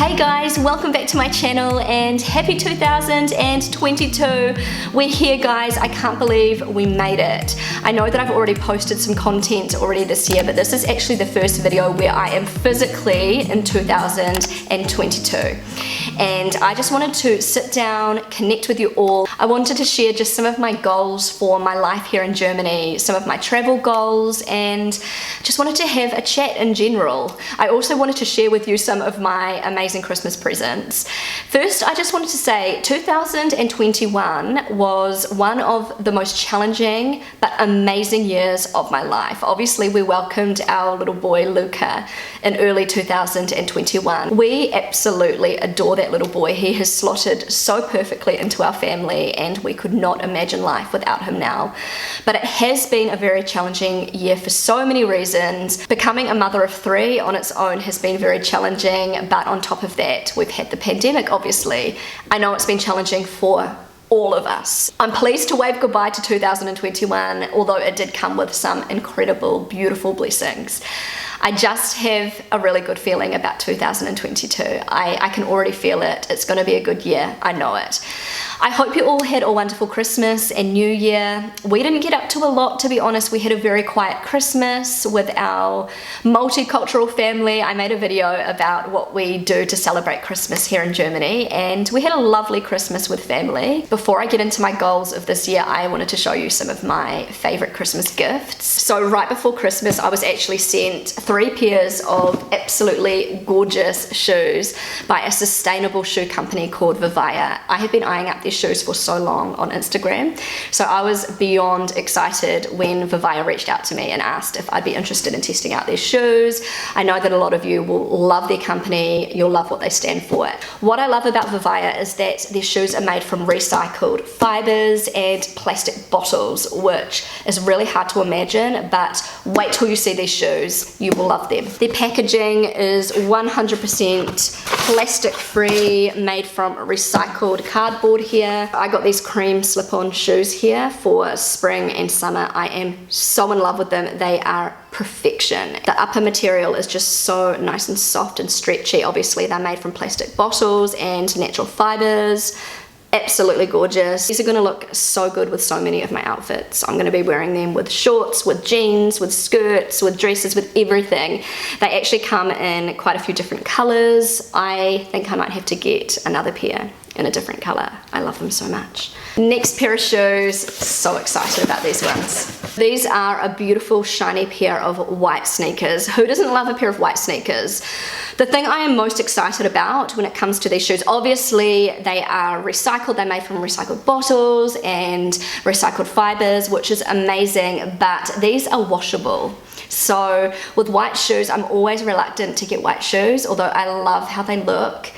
Hey guys, welcome back to my channel and happy 2022. We're here guys, I can't believe we made it. I know that I've already posted some content already this year, but this is actually the first video where I am physically in 2022. And I just wanted to sit down, connect with you all. I wanted to share just some of my goals for my life here in Germany, some of my travel goals, and just wanted to have a chat in general. I also wanted to share with you some of my amazing Christmas presents. First, I just wanted to say 2021 was one of the most challenging but amazing years of my life. Obviously, we welcomed our little boy Luca in early 2021. We absolutely adore that little boy. He has slotted so perfectly into our family and we could not imagine life without him now. But it has been a very challenging year for so many reasons. Becoming a mother of three on its own has been very challenging, but on top of that, we've had the pandemic, obviously. I know it's been challenging for all of us. I'm pleased to wave goodbye to 2021, although it did come with some incredible, beautiful blessings. I just have a really good feeling about 2022. I can already feel it. It's going to be a good year. I know it. I hope you all had a wonderful Christmas and New Year. We didn't get up to a lot, to be honest. We had a very quiet Christmas with our multicultural family. I made a video about what we do to celebrate Christmas here in Germany, and we had a lovely Christmas with family. Before I get into my goals of this year, I wanted to show you some of my favorite Christmas gifts. So right before Christmas, I was actually sent 3 pairs of absolutely gorgeous shoes by a sustainable shoe company called VIVAIA. I have been eyeing up these shoes for so long on Instagram, so I was beyond excited when VIVAIA reached out to me and asked if I'd be interested in testing out their shoes. I know that a lot of you will love their company, you'll love what they stand for. What I love about VIVAIA is that their shoes are made from recycled fibers and plastic bottles, which is really hard to imagine, but wait till you see these shoes, you will love them. Their packaging is 100% plastic free, made from recycled cardboard here. I got these cream slip-on shoes here for spring and summer. I am so in love with them. They are perfection. The upper material is just so nice and soft and stretchy. Obviously, they're made from plastic bottles and natural fibers. Absolutely gorgeous. These are going to look so good with so many of my outfits. I'm going to be wearing them with shorts, with jeans, with skirts, with dresses, with everything. They actually come in quite a few different colors. I think I might have to get another pair in a different color. I love them so much. Next pair of shoes, so excited about these ones. These are a beautiful shiny pair of white sneakers. Who doesn't love a pair of white sneakers? The thing I am most excited about when it comes to these shoes, obviously they are recycled, they're made from recycled bottles and recycled fibers, which is amazing, but these are washable. So with white shoes, I'm always reluctant to get white shoes, although I love how they look.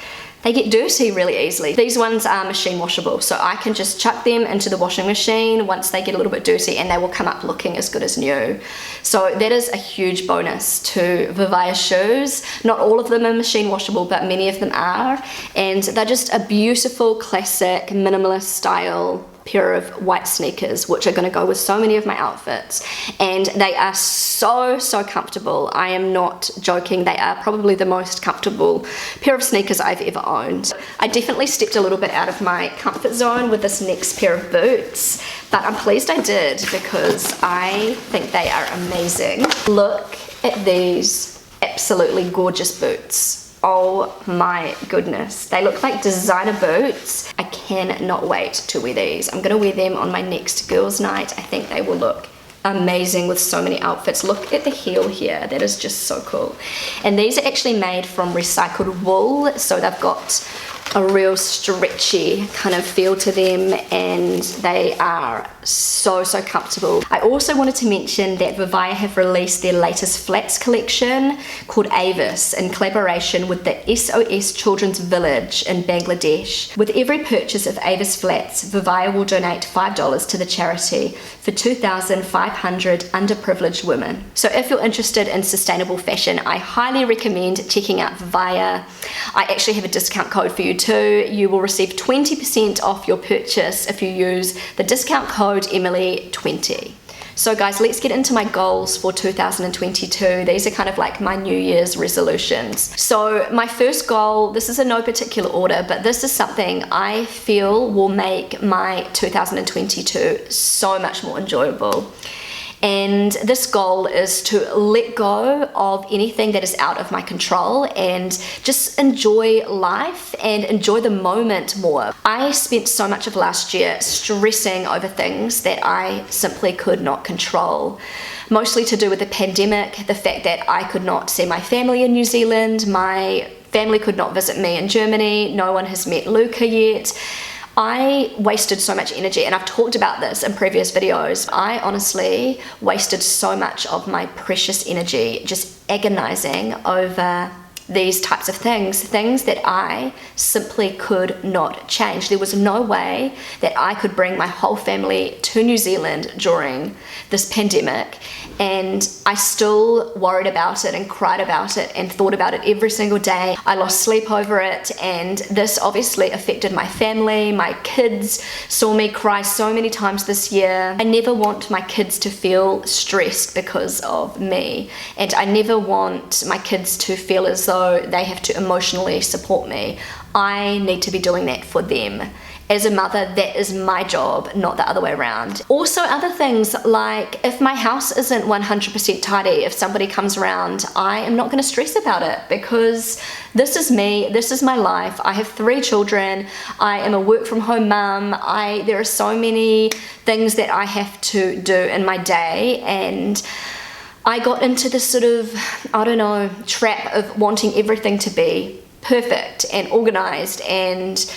They get dirty really easily. These ones are machine washable, so I can just chuck them into the washing machine once they get a little bit dirty and they will come up looking as good as new. So that is a huge bonus to VIVAIA shoes. Not all of them are machine washable, but many of them are. And they're just a beautiful, classic, minimalist style pair of white sneakers, which are going to go with so many of my outfits, and they are so comfortable. I am not joking, they are probably the most comfortable pair of sneakers I've ever owned. I definitely stepped a little bit out of my comfort zone with this next pair of boots, but I'm pleased I did because I think they are amazing. Look at these absolutely gorgeous boots. Oh my goodness, they look like designer boots. I cannot wait to wear these. I'm gonna wear them on my next girls' night. I think they will look amazing with so many outfits. Look at the heel here, that is just so cool. And these are actually made from recycled wool, so they've got a real stretchy kind of feel to them, and they are so comfortable. I also wanted to mention that VIVAIA have released their latest flats collection called Avis in collaboration with the SOS Children's Village in Bangladesh. With every purchase of Avis flats, VIVAIA will donate $5 to the charity for 2,500 underprivileged women. So if you're interested in sustainable fashion, I highly recommend checking out VIVAIA. I actually have a discount code for you too. You will receive 20% off your purchase if you use the discount code Emily20. So guys, let's get into my goals for 2022. These are kind of like my New Year's resolutions. So my first goal, this is in no particular order, but this is something I feel will make my 2022 so much more enjoyable. And this goal is to let go of anything that is out of my control and just enjoy life and enjoy the moment more. I spent so much of last year stressing over things that I simply could not control. Mostly to do with the pandemic, the fact that I could not see my family in New Zealand, my family could not visit me in Germany, no one has met Luca yet. I wasted so much energy, and I've talked about this in previous videos. I honestly wasted so much of my precious energy just agonizing over these types of things that I simply could not change. There was no way that I could bring my whole family to New Zealand during this pandemic, and I still worried about it and cried about it and thought about it every single day. I lost sleep over it, and this obviously affected my family. My kids saw me cry so many times this year. I never want my kids to feel stressed because of me, and I never want my kids to feel as though they have to emotionally support me. I need to be doing that for them. As a mother, that is my job, not the other way around. Also, other things like if my house isn't 100% tidy, if somebody comes around, I am not going to stress about it because this is me, this is my life. I have 3 children, I am a work from home mum, there are so many things that I have to do in my day, and I got into this sort of, trap of wanting everything to be perfect and organized and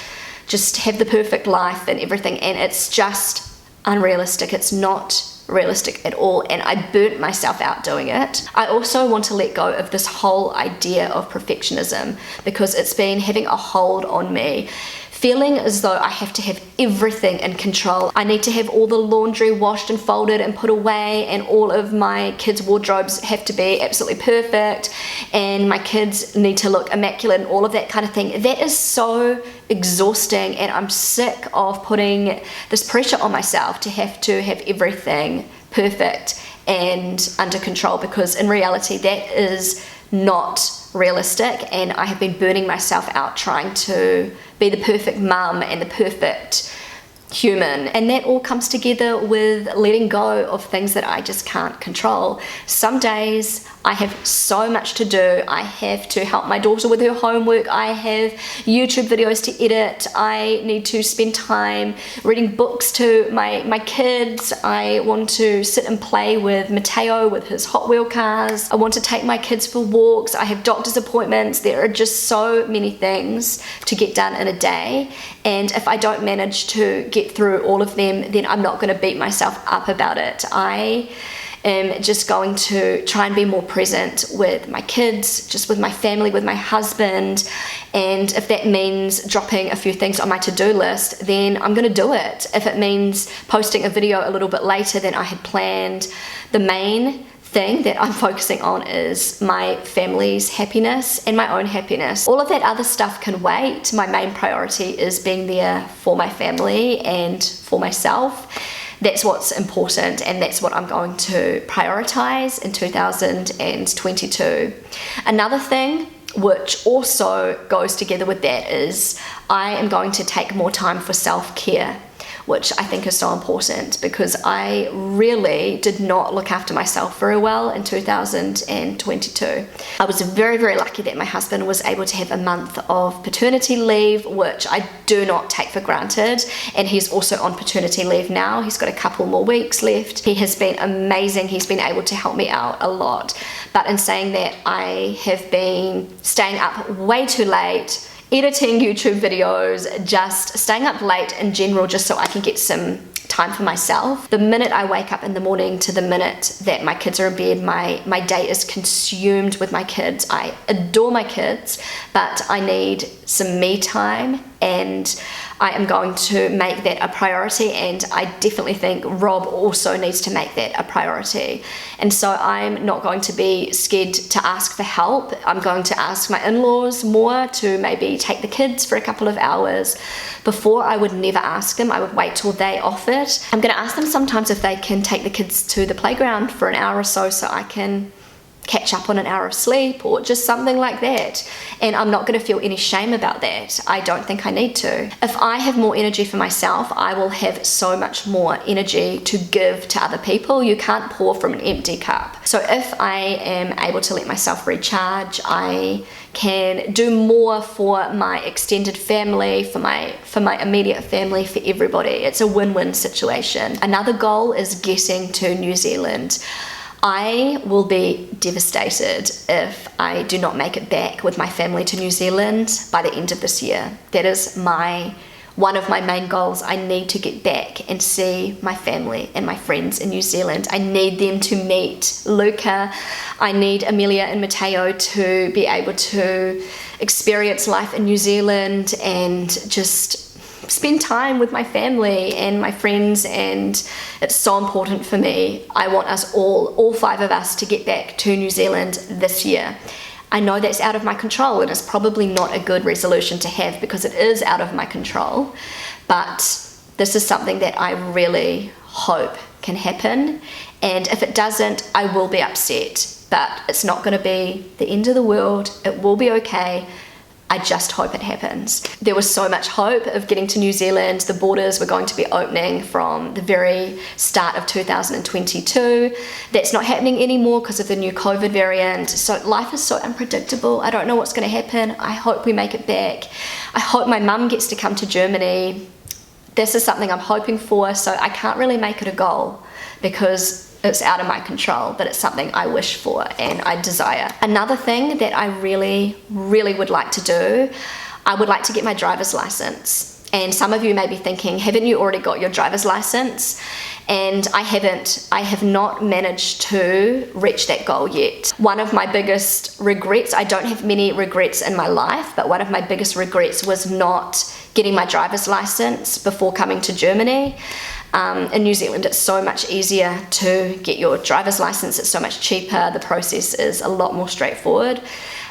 just have the perfect life and everything, and it's just unrealistic. It's not realistic at all, and I burnt myself out doing it. I also want to let go of this whole idea of perfectionism because it's been having a hold on me. Feeling as though I have to have everything in control. I need to have all the laundry washed and folded and put away, and all of my kids' wardrobes have to be absolutely perfect, and my kids need to look immaculate and all of that kind of thing. That is so exhausting, and I'm sick of putting this pressure on myself to have everything perfect and under control, because in reality that is not realistic, and I have been burning myself out trying to be the perfect mum and the perfect human, and that all comes together with letting go of things that I just can't control. Some days I have so much to do. I have to help my daughter with her homework, I have YouTube videos to edit, I need to spend time reading books to my kids, I want to sit and play with Mateo with his Hot Wheel cars, I want to take my kids for walks, I have doctor's appointments. There are just so many things to get done in a day, and if I don't manage to get through all of them, then I'm not going to beat myself up about it. I am just going to try and be more present with my kids, just with my family, with my husband, and if that means dropping a few things on my to-do list, then I'm going to do it. If it means posting a video a little bit later than I had planned, the main thing that I'm focusing on is my family's happiness and my own happiness. All of that other stuff can wait. My main priority is being there for my family and for myself. That's what's important, and that's what I'm going to prioritize in 2022. Another thing which also goes together with that is I am going to take more time for self-care, which I think is so important because I really did not look after myself very well in 2022. I was very, very lucky that my husband was able to have a month of paternity leave, which I do not take for granted, and he's also on paternity leave now. He's got a couple more weeks left. He has been amazing. He's been able to help me out a lot, but in saying that, I have been staying up way too late, editing YouTube videos, just staying up late in general just so I can get some time for myself. The minute I wake up in the morning to the minute that my kids are in bed, my day is consumed with my kids. I adore my kids, but I need some me time and I am going to make that a priority, and I definitely think Rob also needs to make that a priority. And so I'm not going to be scared to ask for help. I'm going to ask my in-laws more to maybe take the kids for a couple of hours. Before, I would never ask them. I would wait till they offered. I'm going to ask them sometimes if they can take the kids to the playground for an hour or so I can catch up on an hour of sleep or just something like that. And I'm not going to feel any shame about that. I don't think I need to. If I have more energy for myself, I will have so much more energy to give to other people. You can't pour from an empty cup. So if I am able to let myself recharge, I can do more for my extended family, for my immediate family, for everybody. It's a win-win situation. Another goal is getting to New Zealand. I will be devastated if I do not make it back with my family to New Zealand by the end of this year. That is one of my main goals. I need to get back and see my family and my friends in New Zealand. I need them to meet Luca. I need Amelia and Matteo to be able to experience life in New Zealand and just spend time with my family and my friends, and it's so important for me. I want us all 5 of us, to get back to New Zealand this year. I know that's out of my control, and it's probably not a good resolution to have because it is out of my control, but this is something that I really hope can happen, and if it doesn't, I will be upset, but it's not going to be the end of the world. It will be okay. I just hope it happens. There was so much hope of getting to New Zealand. The borders were going to be opening from the very start of 2022. That's not happening anymore because of the new COVID variant. So life is so unpredictable. I don't know what's going to happen. I hope we make it back. I hope my mum gets to come to Germany. This is something I'm hoping for, so I can't really make it a goal because it's out of my control, but it's something I wish for and I desire. Another thing that I really, really would like to do, I would like to get my driver's license. And some of you may be thinking, haven't you already got your driver's license? And I haven't. I have not managed to reach that goal yet. One of my biggest regrets, I don't have many regrets in my life, but one of my biggest regrets was not getting my driver's license before coming to Germany. In New Zealand, it's so much easier to get your driver's license. It's so much cheaper. The process is a lot more straightforward.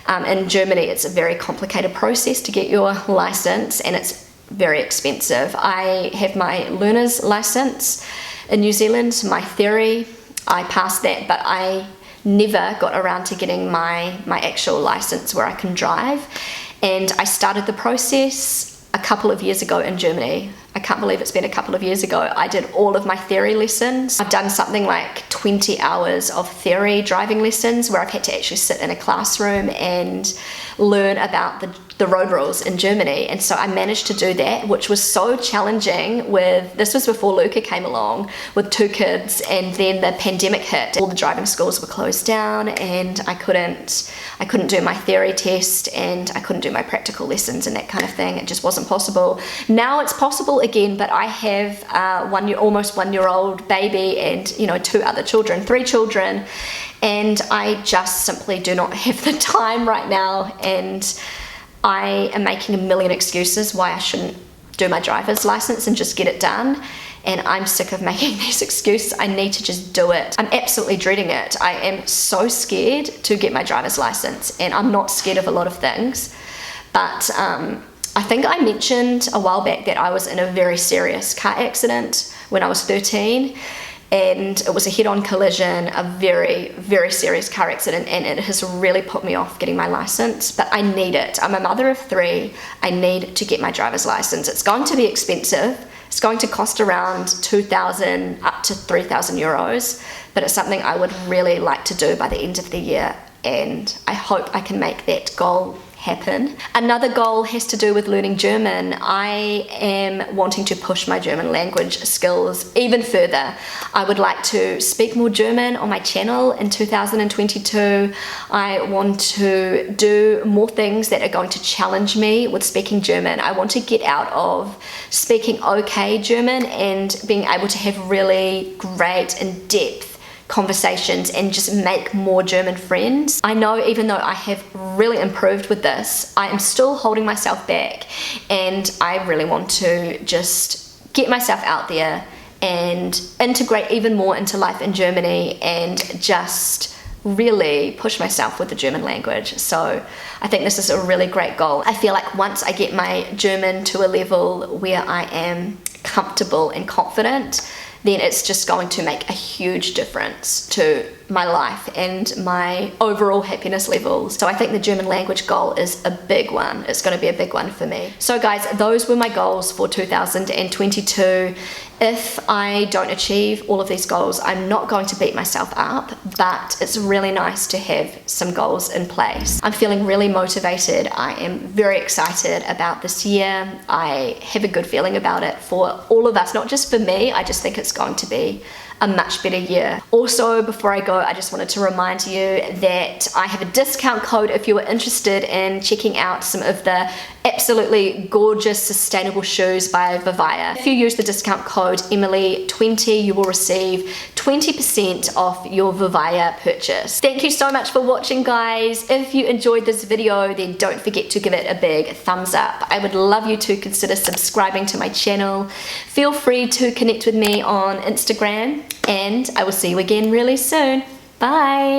In Germany, it's a very complicated process to get your license, and it's very expensive. I have my learner's license in New Zealand, my theory. I passed that, but I never got around to getting my actual license where I can drive. And I started the process a couple of years ago in Germany. I can't believe it's been a couple of years ago. I did all of my theory lessons. I've done something like 20 hours of theory driving lessons where I've had to actually sit in a classroom and learn about the road rules in Germany. And so I managed to do that, which was so challenging. This was before Luca came along with 2 kids, and then the pandemic hit. All the driving schools were closed down, and I couldn't do my theory test, and I couldn't do my practical lessons and that kind of thing. It just wasn't possible. Now it's possible again, but I have almost 1-year-old baby and 2 other children, 3 children, and I just simply do not have the time right now, and I am making a million excuses why I shouldn't do my driver's license and just get it done. And I'm sick of making these excuses. I need to just do it. I'm absolutely dreading it. I am so scared to get my driver's license, and I'm not scared of a lot of things. But I think I mentioned a while back that I was in a very serious car accident when I was 13. And it was a head-on collision, a very, very serious car accident, and it has really put me off getting my license, but I need it. I'm a mother of 3. I need to get my driver's license. It's going to be expensive. It's going to cost around 2,000 up to 3,000 euros, but it's something I would really like to do by the end of the year, and I hope I can make that goal happen. Another goal has to do with learning German. I am wanting to push my German language skills even further. I would like to speak more German on my channel in 2022. I want to do more things that are going to challenge me with speaking German. I want to get out of speaking okay German and being able to have really great in-depth conversations and just make more German friends. I know even though I have really improved with this, I am still holding myself back, and I really want to just get myself out there and integrate even more into life in Germany and just really push myself with the German language. So I think this is a really great goal. I feel like once I get my German to a level where I am comfortable and confident, then it's just going to make a huge difference to my life and my overall happiness levels. So I think the German language goal is a big one. It's going to be a big one for me. So guys, those were my goals for 2022. If I don't achieve all of these goals, I'm not going to beat myself up, but it's really nice to have some goals in place. I'm feeling really motivated. I am very excited about this year. I have a good feeling about it for all of us, not just for me. I just think it's going to be a much better year. Also, before I go, I just wanted to remind you that I have a discount code if you are interested in checking out some of the absolutely gorgeous sustainable shoes by VIVAIA. If you use the discount code Emily20, you will receive 20% off your VIVAIA purchase. Thank you so much for watching, guys. If you enjoyed this video, then don't forget to give it a big thumbs up. I would love you to consider subscribing to my channel. Feel free to connect with me on Instagram, and I will see you again really soon. Bye!